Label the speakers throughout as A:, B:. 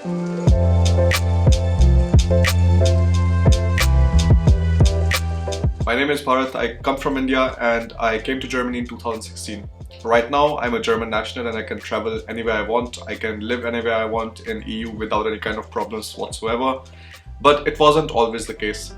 A: My name is Bharat. I come from India and I came to Germany in 2016. Right now, I'm a German national and I can travel anywhere I want. I can live anywhere I want in EU without any kind of problems whatsoever. But it wasn't always the case.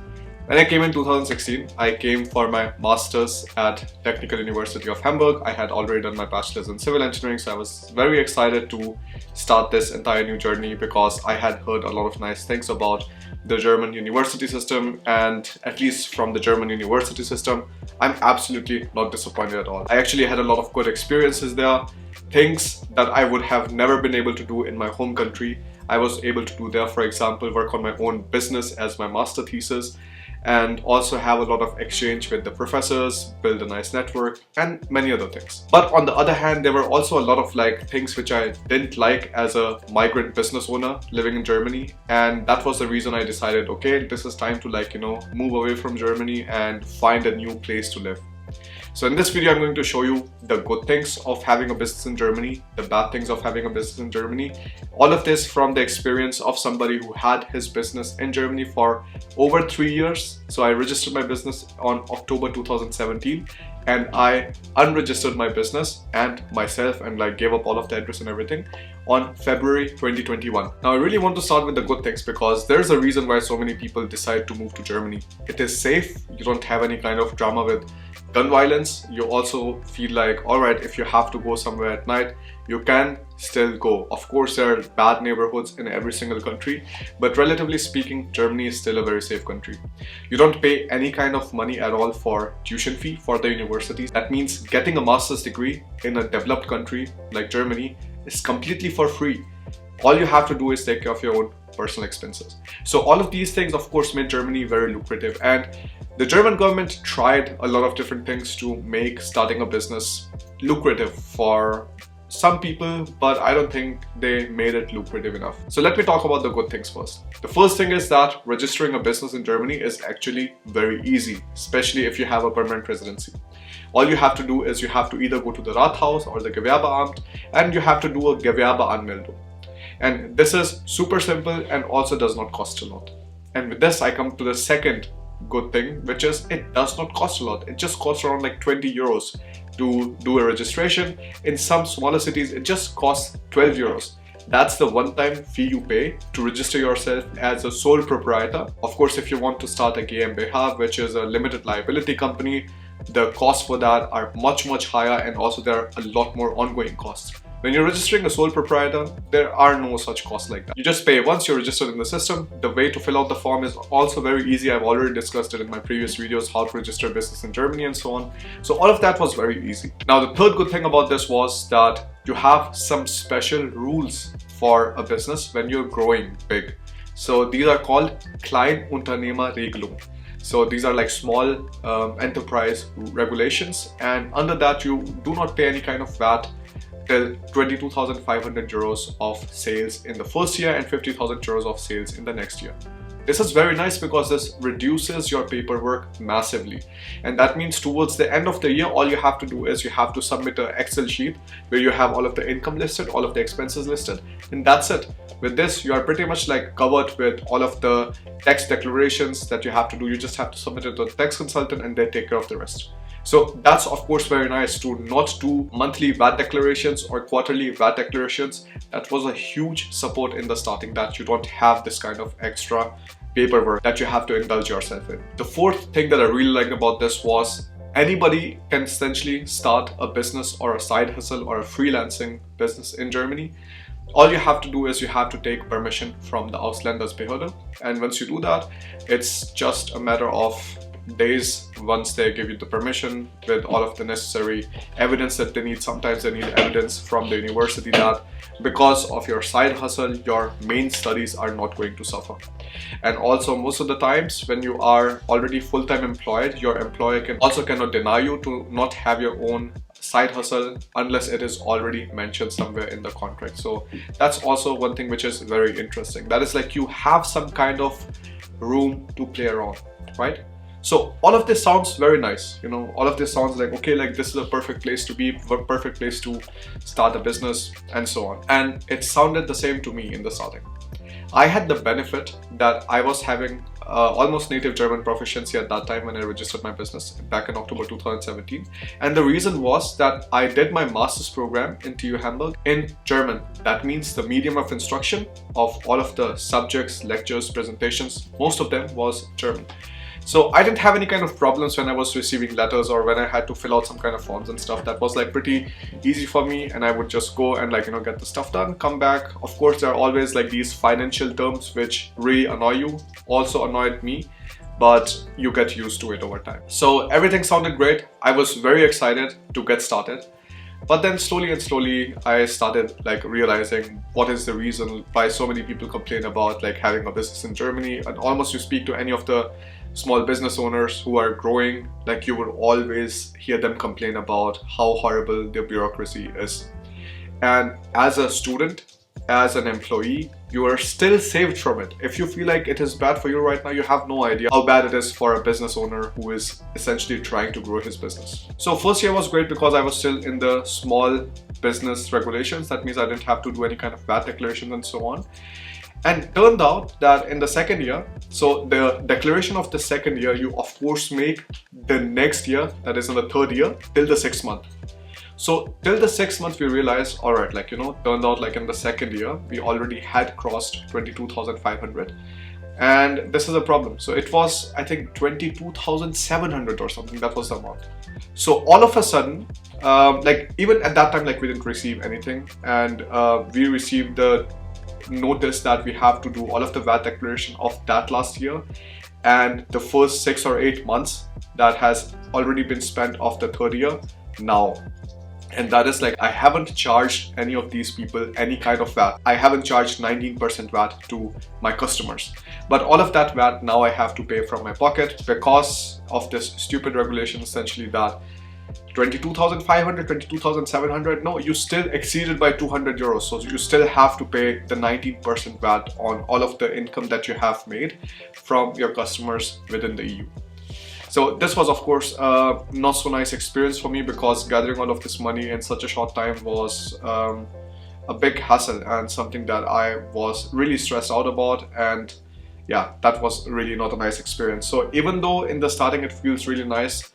A: When I came in 2016, I came for my master's at Technical University of Hamburg. I had already done my bachelor's in civil engineering, so I was very excited to start this entire new journey because I had heard a lot of nice things about the German university system, and at least from the German university system, I'm absolutely not disappointed at all. I actually had a lot of good experiences there, things that I would have never been able to do in my home country. I was able to do there, for example, work on my own business as my master thesis, and also have a lot of exchange with the professors, build a nice network, and many other things. But on the other hand, there were also a lot of things which I didn't like as a migrant business owner living in Germany, and that was the reason I decided, okay, this is time to move away from Germany and find a new place to live. So in this video, I'm going to show you the good things of having a business in Germany, the bad things of having a business in Germany. All of this from the experience of somebody who had his business in Germany for over 3 years. So I registered my business on October 2017 and I unregistered my business and myself and gave up all of the address and everything on February 2021. Now I really want to start with the good things because there's a reason why so many people decide to move to Germany. It is safe, you don't have any kind of drama with gun violence. You also feel like, alright, if you have to go somewhere at night, you can still go. Of course, there are bad neighborhoods in every single country, but relatively speaking, Germany is still a very safe country. You don't pay any kind of money at all for tuition fee for the universities. That means getting a master's degree in a developed country like Germany is completely for free. All you have to do is take care of your own personal expenses. So all of these things, of course, made Germany very lucrative, and the German government tried a lot of different things to make starting a business lucrative for some people, but I don't think they made it lucrative enough. So let me talk about the good things first. The first thing is that registering a business in Germany is actually very easy, especially if you have a permanent residency. All you have to do is you have to either go to the Rathaus or the Gewerbeamt and you have to do a Gewerbeanmeldung. And this is super simple and also does not cost a lot. And with this, I come to the second good thing, which is it does not cost a lot. It just costs around 20 euros to do a registration. In some smaller cities, it just costs 12 euros. That's the one-time fee you pay to register yourself as a sole proprietor. Of course, if you want to start a GmbH, which is a limited liability company, the costs for that are much higher, and also there are a lot more ongoing costs. When you're registering a sole proprietor, there are no such costs like that. You just pay once you're registered in the system. The way to fill out the form is also very easy. I've already discussed it in my previous videos, how to register a business in Germany and so on. So all of that was very easy. Now the third good thing about this was that you have some special rules for a business when you're growing big. So these are called Kleinunternehmerregelung. So these are small enterprise regulations, and under that you do not pay any kind of VAT till 22,500 euros of sales in the first year and 50,000 euros of sales in the next year. This is very nice because this reduces your paperwork massively. And that means towards the end of the year, all you have to do is you have to submit an Excel sheet where you have all of the income listed, all of the expenses listed, and that's it. With this, you are pretty much covered with all of the tax declarations that you have to do. You just have to submit it to a tax consultant and they take care of the rest. So that's of course very nice to not do monthly VAT declarations or quarterly VAT declarations. That was a huge support in the starting, that you don't have this kind of extra paperwork that you have to indulge yourself in. The fourth thing that I really liked about this was anybody can essentially start a business or a side hustle or a freelancing business in Germany. All you have to do is you have to take permission from the Ausländersbehörde, and once you do that, it's just a matter of days once they give you the permission with all of the necessary evidence that they need. Sometimes they need evidence from the university that because of your side hustle, your main studies are not going to suffer. And also most of the times when you are already full-time employed, your employer cannot deny you to not have your own side hustle unless it is already mentioned somewhere in the contract. So that's also one thing which is very interesting. That is you have some kind of room to play around, right? So all of this sounds very nice, all of this sounds okay, this is a perfect place to be, a perfect place to start a business and so on. And it sounded the same to me in the starting. I had the benefit that I was having almost native German proficiency at that time when I registered my business back in October 2017. And the reason was that I did my master's program in TU Hamburg in German. That means the medium of instruction of all of the subjects, lectures, presentations, most of them was German. So I didn't have any kind of problems when I was receiving letters or when I had to fill out some kind of forms and stuff. That was like pretty easy for me, and I would just go and like, get the stuff done, come back. Of course, there are always like these financial terms which really annoy you, also annoyed me, but you get used to it over time. So everything sounded great. I was very excited to get started. But then slowly and slowly, I started like realizing what is the reason why so many people complain about like having a business in Germany. And almost you speak to any of the small business owners who are growing, like you would always hear them complain about how horrible the bureaucracy is. And as a student, as an employee, you are still saved from it. If you feel like it is bad for you right now, you have no idea how bad it is for a business owner who is essentially trying to grow his business. So first year was great because I was still in the small business regulations. That means I didn't have to do any kind of VAT declaration and so on. And turned out that in the second year, so the declaration of the second year, you of course make the next year, that is in the third year, till the 6th month. So till the 6th month, we realized, all right, like, turned out like in the second year, we already had crossed 22,500. And this is a problem. So it was, I think, 22,700 or something. That was the amount. So all of a sudden, like even at that time, like we didn't receive anything. And we received the notice that we have to do all of the VAT declaration of that last year and the first 6 or 8 months that has already been spent of the third year now. And that is like, I haven't charged any of these people any kind of VAT. I haven't charged 19% VAT to my customers. But all of that VAT now I have to pay from my pocket because of this stupid regulation, essentially that 22,500, 22,700, no, you still exceeded by 200 euros. So you still have to pay the 19% VAT on all of the income that you have made from your customers within the EU. So this was of course not so nice experience for me because gathering all of this money in such a short time was a big hassle and something that I was really stressed out about, and yeah, that was really not a nice experience. So even though in the starting it feels really nice,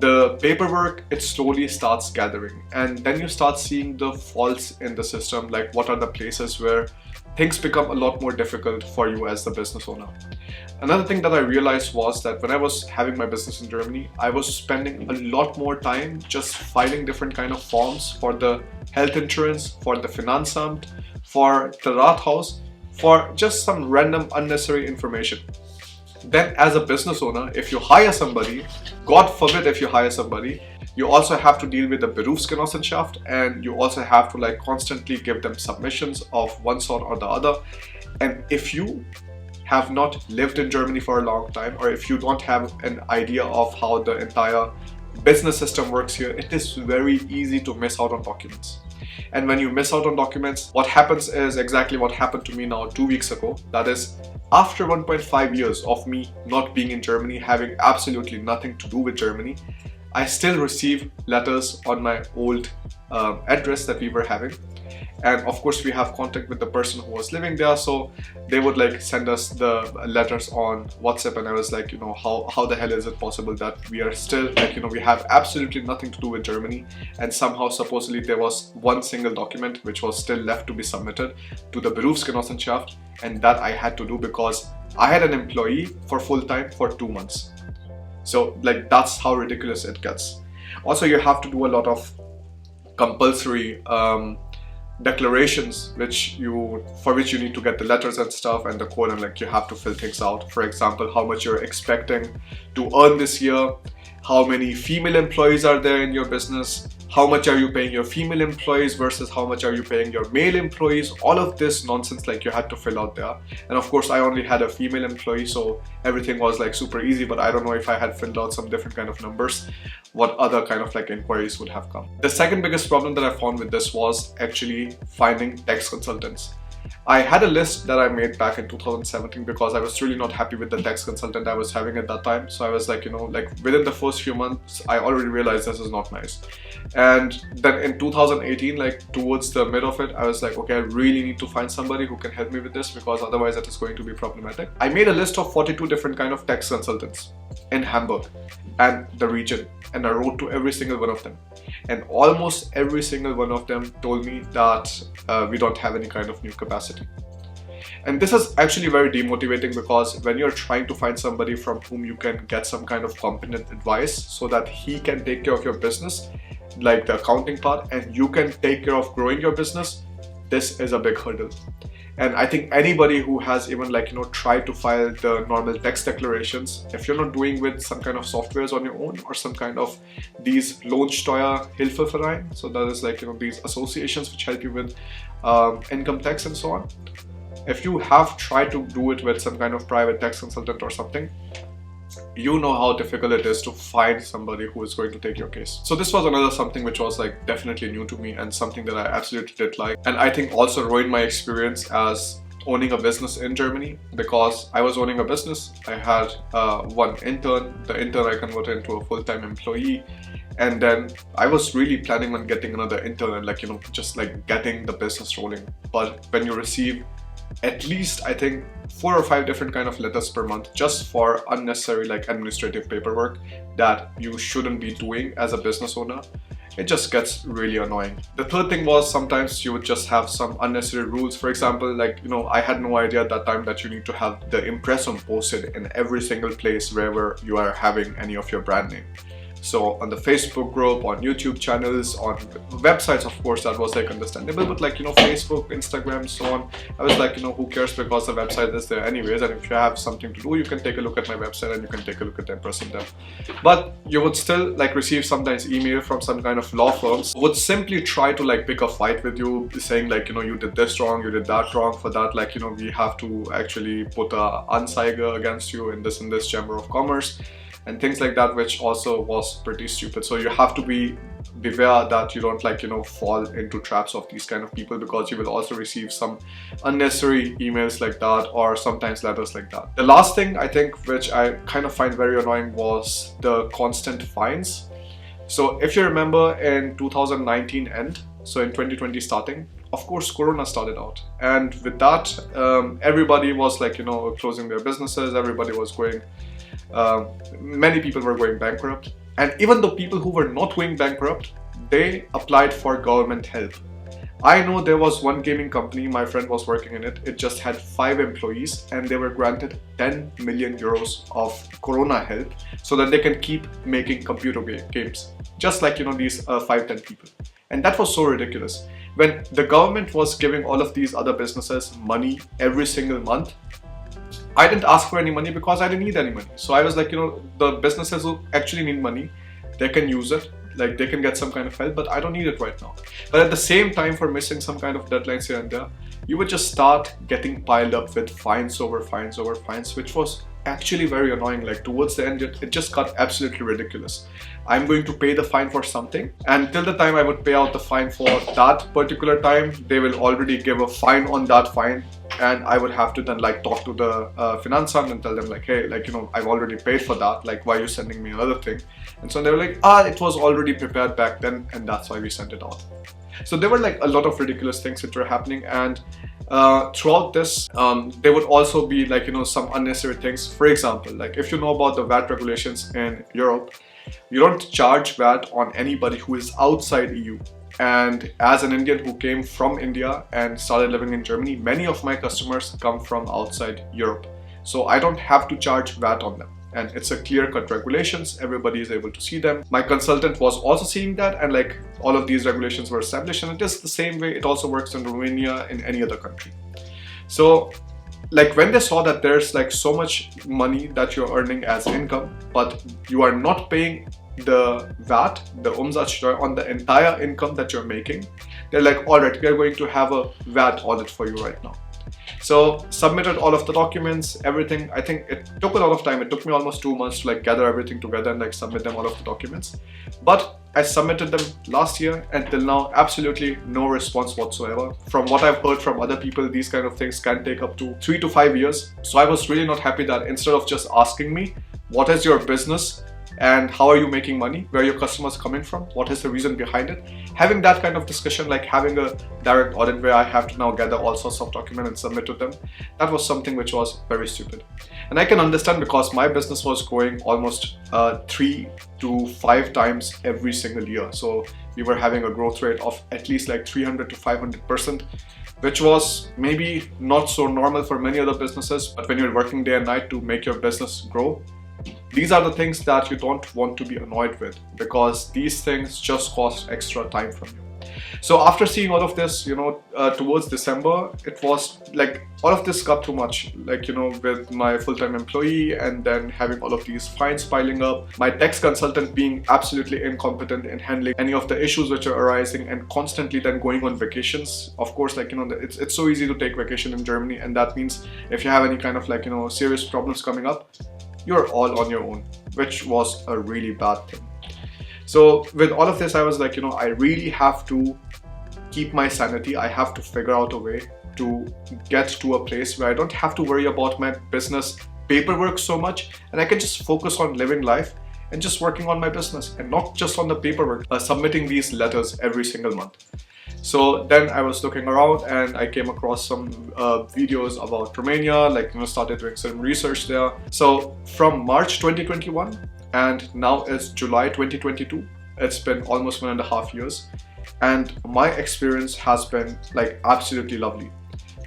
A: the paperwork, it slowly starts gathering, and then you start seeing the faults in the system, like what are the places where things become a lot more difficult for you as the business owner. Another thing that I realized was that when I was having my business in Germany, I was spending a lot more time just filing different kind of forms for the health insurance, for the Finanzamt, for the Rathaus, for just some random unnecessary information. Then as a business owner, if you hire somebody, God forbid if you hire somebody, you also have to deal with the Berufsgenossenschaft, and you also have to like constantly give them submissions of one sort or the other. And if you have not lived in Germany for a long time, or if you don't have an idea of how the entire business system works here, it is very easy to miss out on documents. And when you miss out on documents, what happens is exactly what happened to me now 2 weeks ago. That is, after 1.5 years of me not being in Germany, having absolutely nothing to do with Germany, I still receive letters on my old address that we were having. And of course we have contact with the person who was living there, so they would like send us the letters on WhatsApp, and I was like, how the hell is it possible that we are still like, we have absolutely nothing to do with Germany, and somehow supposedly there was one single document which was still left to be submitted to the Berufsgenossenschaft, and that I had to do because I had an employee for full time for 2 months. So like that's how ridiculous it gets. Also, you have to do a lot of compulsory declarations for which you need to get the letters and stuff and the code, and like you have to fill things out. For example, how much you're expecting to earn this year, how many female employees are there in your business, how much are you paying your female employees versus how much are you paying your male employees. All of this nonsense like you had to fill out there. And of course I only had a female employee, so everything was like super easy, but I don't know if I had filled out some different kind of numbers, what other kind of like inquiries would have come. The second biggest problem that I found with this was actually finding tax consultants. I had a list that I made back in 2017 because I was really not happy with the tax consultant I was having at that time. So I was like, within the first few months, I already realized this is not nice. And then in 2018, like towards the mid of it, I was like, okay, I really need to find somebody who can help me with this because otherwise it is going to be problematic. I made a list of 42 different kind of tax consultants in Hamburg and the region, and I wrote to every single one of them. And almost every single one of them told me that we don't have any kind of new capacity. And this is actually very demotivating because when you're trying to find somebody from whom you can get some kind of competent advice so that he can take care of your business, like the accounting part, and you can take care of growing your business, this is a big hurdle. And I think anybody who has even tried to file the normal tax declarations, if you're not doing with some kind of softwares on your own or some kind of these Lohnsteuerhilfeverein, so that is these associations which help you with income tax and so on. If you have tried to do it with some kind of private tax consultant or something, you know how difficult it is to find somebody who is going to take your case. So this was another something which was definitely new to me and something that I absolutely did like. And I think also ruined my experience as owning a business in Germany, because I was owning a business. I had one intern. The intern I converted into a full-time employee. And then I was really planning on getting another intern and just getting the business rolling. But when you receive at least I think 4 or 5 different kind of letters per month just for unnecessary administrative paperwork that you shouldn't be doing as a business owner, it just gets really annoying. The third thing was sometimes you would just have some unnecessary rules. For example, I had no idea at that time that you need to have the impressum posted in every single place wherever you are having any of your brand name. So on the Facebook group, on YouTube channels, on websites, of course, that was understandable, but Facebook, Instagram, so on, I was who cares, because the website is there anyways, and if you have something to do, you can take a look at my website and you can take a look at the impressum there. But you would still receive sometimes email from some kind of law firms who would simply try to pick a fight with you, saying you did this wrong, you did that wrong. For that, we have to actually put a Anzeige against you in this Chamber of Commerce, and things like that, which also was pretty stupid. So you have to beware that you don't fall into traps of these kind of people, because you will also receive some unnecessary emails like that, or sometimes letters like that. The last thing I think which I kind of find very annoying was the constant fines. So if you remember in 2019 end, so in 2020 starting, of course Corona started out, and with that everybody was closing their businesses, everybody was going many people were going bankrupt, and even the people who were not going bankrupt, they applied for government help. I know there was one gaming company, my friend was working in it, it just had 5 employees and they were granted 10 million euros of Corona help so that they can keep making computer games, just these 5-10 people. And that was so ridiculous. When the government was giving all of these other businesses money every single month, I didn't ask for any money because I didn't need any money. So I was the businesses who actually need money, they can use it, they can get some kind of help, but I don't need it right now. But at the same time, for missing some kind of deadlines here and there, you would just start getting piled up with fines over fines over fines, which was actually very annoying. Towards the end, it just got absolutely ridiculous. I'm going to pay the fine for something, and till the time I would pay out the fine for that particular time, they will already give a fine on that fine, and I would have to then talk to the Finanzamt and tell them hey, I've already paid for that, why are you sending me another thing? And so they were it was already prepared back then, and that's why we sent it out. So there were a lot of ridiculous things which were happening, and throughout this there would also be some unnecessary things. For example, if you know about the VAT regulations in Europe, you don't charge VAT on anybody who is outside EU. And as an Indian who came from India and started living in Germany, many of my customers come from outside Europe. So I don't have to charge VAT on them. And it's a clear-cut regulations, everybody is able to see them. My consultant was also seeing that, and all of these regulations were established, and it is the same way it also works in Romania, in any other country. So when they saw that there's so much money that you're earning as income, but you are not paying the VAT, the Umsatzsteuer, on the entire income that you're making, they're alright, we are going to have a VAT audit for you right now. So submitted all of the documents, everything. I think it took a lot of time. It took me almost 2 months to like gather everything together and like submit them all of the documents. But I submitted them last year, and till now absolutely no response whatsoever. From what I've heard from other people, these kind of things can take up to 3 to 5 years. So I was really not happy that instead of just asking me, what is your business and how are you making money, where are your customers coming from, what is the reason behind it, having that kind of discussion, like having a direct audit where I have to now gather all sorts of documents and submit to them, that was something which was very stupid. And I can understand, because my business was growing almost 3 to 5 times every single year. So we were having a growth rate of at least like 300 to 500%, which was maybe not so normal for many other businesses. But when you're working day and night to make your business grow, these are the things that you don't want to be annoyed with, because these things just cost extra time from you. So after seeing all of this, towards December, it was like all of this got too much, with my full-time employee and then having all of these fines piling up, my tax consultant being absolutely incompetent in handling any of the issues which are arising, and constantly then going on vacations. Of course, it's so easy to take vacation in Germany, and that means if you have any kind of serious problems coming up, you're all on your own, which was a really bad thing. So with all of this, I was like, I really have to keep my sanity. I have to figure out a way to get to a place where I don't have to worry about my business paperwork so much, and I can just focus on living life and just working on my business, and not just on the paperwork, submitting these letters every single month. So then I was looking around and I came across some videos about Romania, started doing some research there. So from March 2021 and now it's July 2022, it's been almost 1.5 years, and my experience has been absolutely lovely.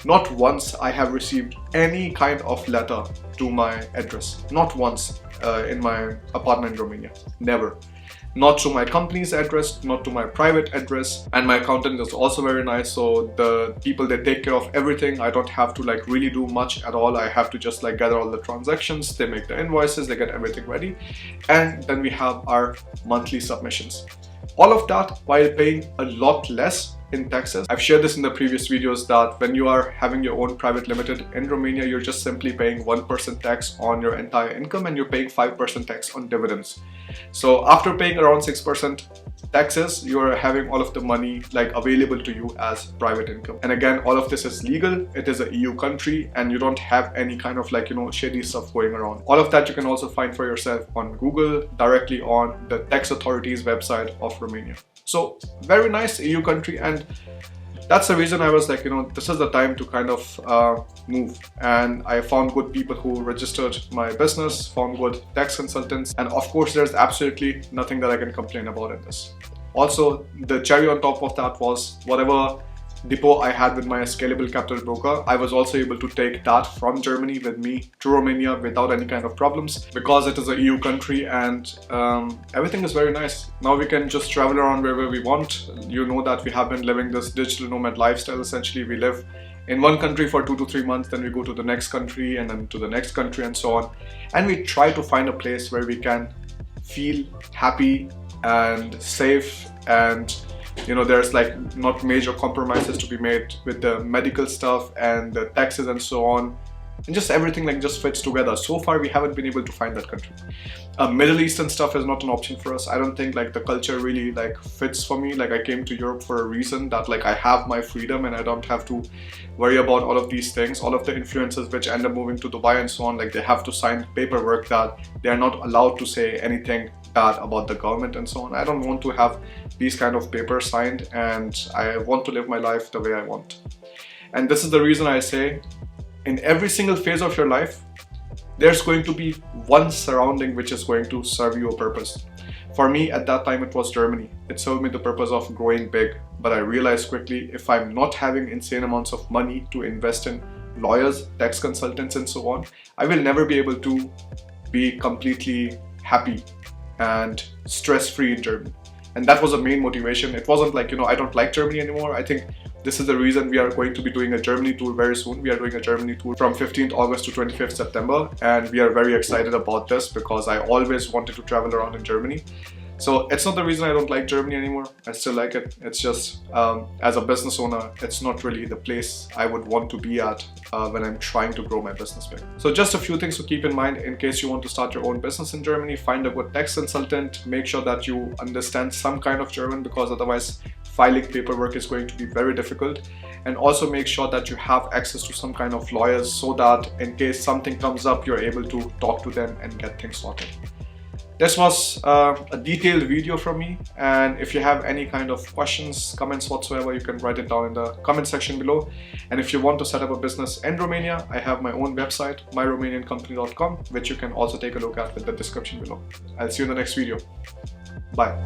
A: Not once I have received any kind of letter to my address, not once in my apartment in Romania, never. Not to my company's address, not to my private address. And my accountant is also very nice, so the people, they take care of everything. I don't have to really do much at all. I have to just gather all the transactions, they make the invoices, they get everything ready, and then we have our monthly submissions. All of that while paying a lot less in taxes. I've shared this in the previous videos that when you are having your own private limited in Romania, you're just simply paying 1% tax on your entire income, and you're paying 5% tax on dividends. So after paying around 6% taxes, you're having all of the money available to you as private income. And again, all of this is legal. It is a EU country, and you don't have any kind of shady stuff going around. All of that you can also find for yourself on Google, directly on the tax authorities website of Romania. So very nice EU country, and that's the reason I was this is the time to kind of move. And I found good people who registered my business, found good tax consultants, and of course there's absolutely nothing that I can complain about in this. Also, the cherry on top of that was whatever depot I had with my Scalable Capital broker, I was also able to take that from Germany with me to Romania without any kind of problems, because it is a EU country and everything is very nice. Now we can just travel around wherever we want. You know that we have been living this digital nomad lifestyle. Essentially, we live in one country for 2 to 3 months, then we go to the next country and then to the next country and so on. And we try to find a place where we can feel happy and safe, and there's not major compromises to be made with the medical stuff and the taxes and so on, and just everything just fits together. So far we haven't been able to find that country. Middle Eastern stuff is not an option for us. I don't think the culture really fits for me. I came to Europe for a reason, that I have my freedom and I don't have to worry about all of these things. All of the influencers which end up moving to Dubai and so on, they have to sign paperwork that they are not allowed to say anything bad about the government and so on. I don't want to have these kind of papers signed, and I want to live my life the way I want. And this is the reason I say, in every single phase of your life, there's going to be one surrounding which is going to serve you a purpose. For me, at that time, it was Germany. It served me the purpose of growing big, but I realized quickly, if I'm not having insane amounts of money to invest in lawyers, tax consultants and so on, I will never be able to be completely happy and stress-free in Germany. And that was the main motivation. It wasn't I don't like Germany anymore. I think this is the reason we are going to be doing a Germany tour very soon. We are doing a Germany tour from 15th August to 25th September, and we are very excited about this because I always wanted to travel around in Germany. So it's not the reason I don't like Germany anymore. I still like it. It's just as a business owner, it's not really the place I would want to be at when I'm trying to grow my business big. So just a few things to keep in mind in case you want to start your own business in Germany. Find a good tax consultant. Make sure that you understand some kind of German, because otherwise filing paperwork is going to be very difficult. And also make sure that you have access to some kind of lawyers, so that in case something comes up, you're able to talk to them and get things sorted. This was a detailed video from me, and if you have any kind of questions, comments whatsoever, you can write it down in the comment section below. And if you want to set up a business in Romania, I have my own website, myromaniancompany.com, which you can also take a look at with the description below. I'll see you in the next video. Bye.